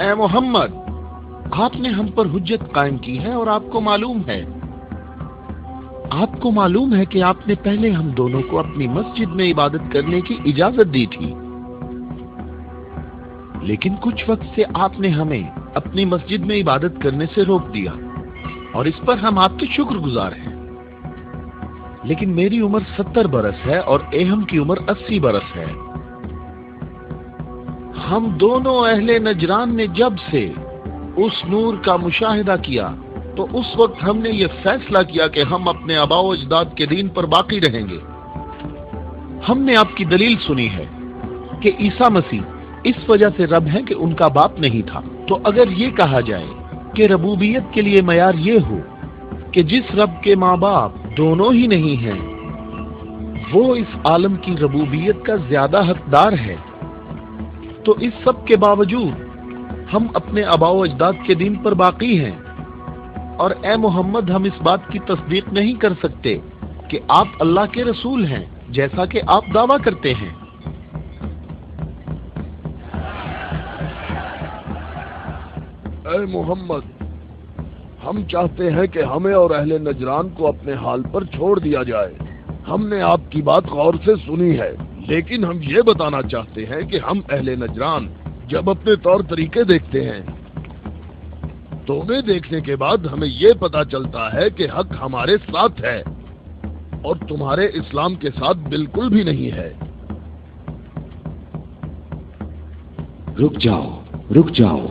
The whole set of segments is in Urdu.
اے محمد، آپ نے ہم پر حجت قائم کی ہے اور آپ کو معلوم ہے کہ آپ نے پہلے ہم دونوں کو اپنی مسجد میں عبادت کرنے کی اجازت دی تھی، لیکن کچھ وقت سے آپ نے ہمیں اپنی مسجد میں عبادت کرنے سے روک دیا اور اس پر ہم آپ کے شکر گزار ہیں۔ لیکن میری عمر 70 برس ہے اور ایہم کی عمر 80 برس ہے۔ ہم دونوں اہل نجران نے جب سے اس نور کا مشاہدہ کیا تو اس وقت ہم نے یہ فیصلہ کیا کہ ہم اپنے آباء و اجداد کے دین پر باقی رہیں گے۔ ہم نے آپ کی دلیل سنی ہے کہ عیسیٰ مسیح اس وجہ سے رب ہے کہ ان کا باپ نہیں تھا، تو اگر یہ کہا جائے کہ ربوبیت کے لیے معیار یہ ہو کہ جس رب کے ماں باپ دونوں ہی نہیں ہیں وہ اس عالم کی ربوبیت کا زیادہ حقدار ہے، تو اس سب کے باوجود ہم اپنے آباء و اجداد کے دین پر باقی ہیں، اور اے محمد ہم اس بات کی تصدیق نہیں کر سکتے کہ آپ اللہ کے رسول ہیں جیسا کہ آپ دعویٰ کرتے ہیں۔ اے محمد، ہم چاہتے ہیں کہ ہمیں اور اہل نجران کو اپنے حال پر چھوڑ دیا جائے۔ ہم نے آپ کی بات غور سے سنی ہے، لیکن ہم یہ بتانا چاہتے ہیں کہ ہم اہل نجران جب اپنے طور طریقے دیکھتے ہیں تو انہیں دیکھنے کے بعد ہمیں یہ پتا چلتا ہے کہ حق ہمارے ساتھ ہے اور تمہارے اسلام کے ساتھ بالکل بھی نہیں ہے۔ رک جاؤ،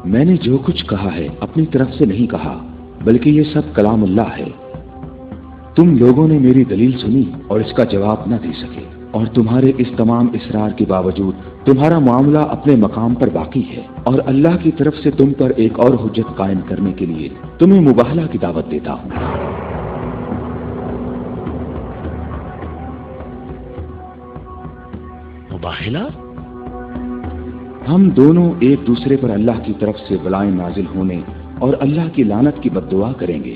میں نے جو کچھ کہا ہے اپنی طرف سے نہیں کہا، بلکہ یہ سب کلام اللہ ہے۔ تم لوگوں نے میری دلیل سنی اور اس کا جواب نہ دے سکے، اور تمہارے اس تمام اصرار کے باوجود تمہارا معاملہ اپنے مقام پر باقی ہے، اور اللہ کی طرف سے تم پر ایک اور حجت قائم کرنے کے لیے تمہیں مباہلہ کی دعوت دیتا ہوں۔ مباہلہ؟ ہم دونوں ایک دوسرے پر اللہ کی طرف سے بلائیں نازل ہونے اور اللہ کی لعنت کی بد دعا کریں گے۔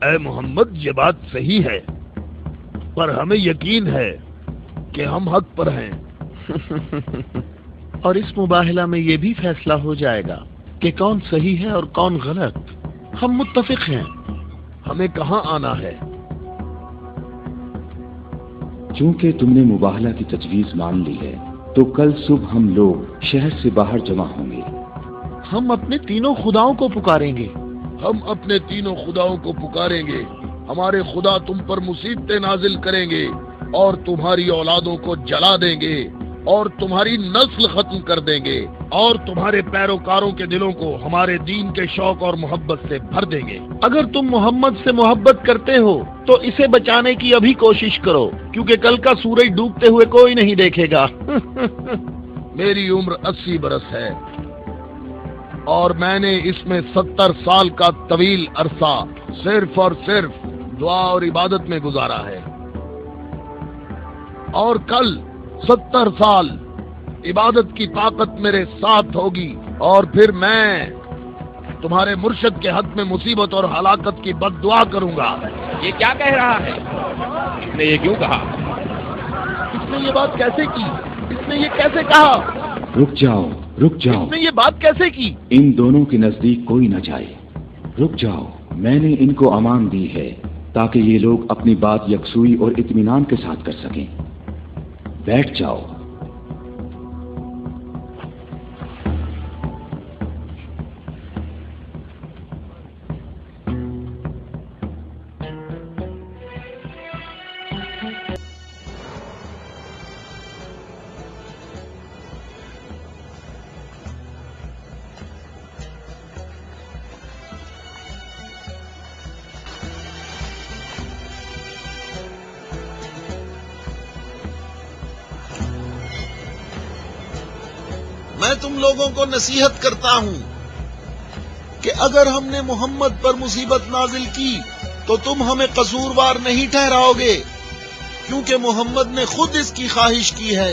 اے محمد، یہ بات صحیح ہے، پر ہمیں یقین ہے کہ ہم حق پر ہیں۔ اور اس مباہلہ میں یہ بھی فیصلہ ہو جائے گا کہ کون صحیح ہے اور کون غلط۔ ہم متفق ہیں۔ ہمیں کہاں آنا ہے؟ چونکہ تم نے مباہلہ کی تجویز مان لی ہے تو کل صبح ہم لوگ شہر سے باہر جمع ہوں گے۔ ہم اپنے تینوں خداؤں کو پکاریں گے۔ ہم اپنے تینوں خداؤں کو پکاریں گے۔ ہمارے خدا تم پر مصیبتیں نازل کریں گے اور تمہاری اولادوں کو جلا دیں گے اور تمہاری نسل ختم کر دیں گے اور تمہارے پیروکاروں کے دلوں کو ہمارے دین کے شوق اور محبت سے بھر دیں گے۔ اگر تم محمد سے محبت کرتے ہو تو اسے بچانے کی ابھی کوشش کرو، کیونکہ کل کا سورج ڈوبتے ہوئے کوئی نہیں دیکھے گا۔ میری عمر 80 برس ہے اور میں نے اس میں 70 سال کا طویل عرصہ صرف اور صرف دعا اور عبادت میں گزارا ہے، اور کل 70 سال عبادت کی طاقت میرے ساتھ ہوگی، اور پھر میں تمہارے مرشد کے حق میں مصیبت اور ہلاکت کی بد دعا کروں گا۔ یہ کیا کہہ رہا ہے؟ اس نے یہ کیوں کہا؟ اس نے یہ بات کیسے کی؟ اس نے یہ کیسے کہا؟ رک جاؤ، اس نے یہ بات کیسے کی؟ ان دونوں کے نزدیک کوئی نہ جائے۔ رک جاؤ، میں نے ان کو امان دی ہے تاکہ یہ لوگ اپنی بات یکسوئی اور اطمینان کے ساتھ کر سکیں۔ بیٹھ جاؤ۔ میں تم لوگوں کو نصیحت کرتا ہوں کہ اگر ہم نے محمد پر مصیبت نازل کی تو تم ہمیں قصوروار نہیں ٹھہراؤ گے، کیونکہ محمد نے خود اس کی خواہش کی ہے۔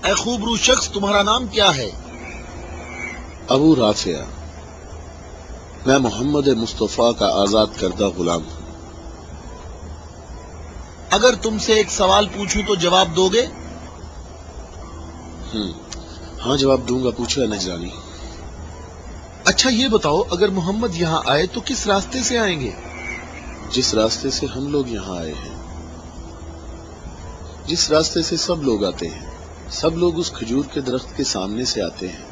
اے خوبرو شخص، تمہارا نام کیا ہے؟ ابو رافع، میں محمد مصطفیٰ کا آزاد کردہ غلام ہوں۔ اگر تم سے ایک سوال پوچھوں تو جواب دو گے؟ ہاں جواب دوں گا، پوچھو اے نجرانی۔ اچھا یہ بتاؤ، اگر محمد یہاں آئے تو کس راستے سے آئیں گے؟ جس راستے سے ہم لوگ یہاں آئے ہیں، جس راستے سے سب لوگ آتے ہیں، سب لوگ اس کھجور کے درخت کے سامنے سے آتے ہیں۔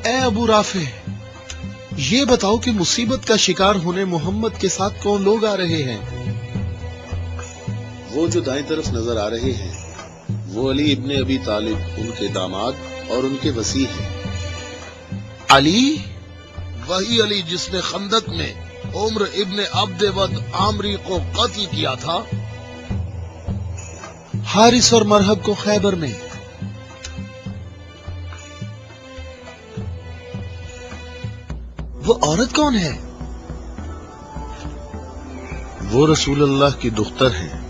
اے ابو رافع، یہ بتاؤ کہ مصیبت کا شکار ہونے محمد کے ساتھ کون لوگ آ رہے ہیں؟ وہ جو دائیں طرف نظر آ رہے ہیں وہ علی ابن ابی طالب، ان کے داماد اور ان کے وصی ہیں۔ علی؟ وہی علی جس نے خندق میں عمر ابن عبد ود عامری کو قتل کیا تھا؟ حارث اور مرہب کو خیبر میں؟ وہ عورت کون ہے؟ وہ رسول اللہ کی دختر ہیں۔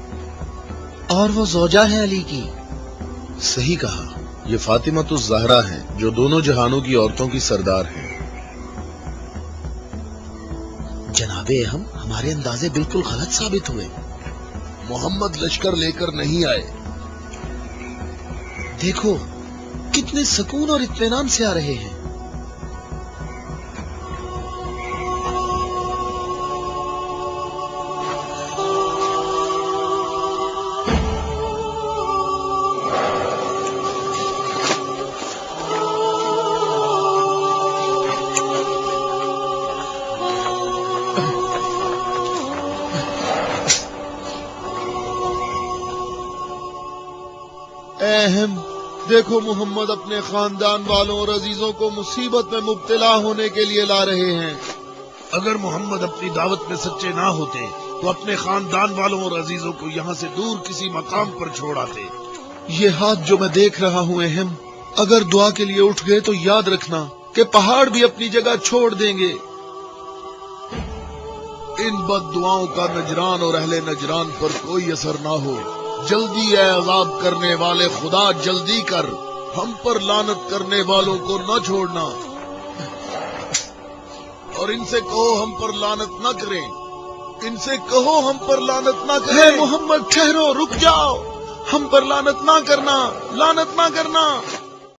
اور وہ زوجہ ہے علی کی؟ صحیح کہا، یہ فاطمہ الزہرا ہیں جو دونوں جہانوں کی عورتوں کی سردار ہیں۔ جناب اہم، ہمارے اندازے بالکل غلط ثابت ہوئے۔ محمد لشکر لے کر نہیں آئے۔ دیکھو کتنے سکون اور اطمینان سے آ رہے ہیں۔ اہم، دیکھو محمد اپنے خاندان والوں اور عزیزوں کو مصیبت میں مبتلا ہونے کے لیے لا رہے ہیں۔ اگر محمد اپنی دعوت میں سچے نہ ہوتے تو اپنے خاندان والوں اور عزیزوں کو یہاں سے دور کسی مقام پر چھوڑ آتے۔ یہ ہاتھ جو میں دیکھ رہا ہوں اہم، اگر دعا کے لیے اٹھ گئے تو یاد رکھنا کہ پہاڑ بھی اپنی جگہ چھوڑ دیں گے۔ ان بد دعاؤں کا نجران اور اہل نجران پر کوئی اثر نہ ہو۔ جلدی اے عذاب کرنے والے خدا، جلدی کر، ہم پر لعنت کرنے والوں کو نہ چھوڑنا، اور ان سے کہو ہم پر لعنت نہ کریں، ان سے کہو ہم پر لعنت نہ کریں۔ اے محمد ٹھہرو، رک جاؤ، ہم پر لعنت نہ کرنا، لعنت نہ کرنا۔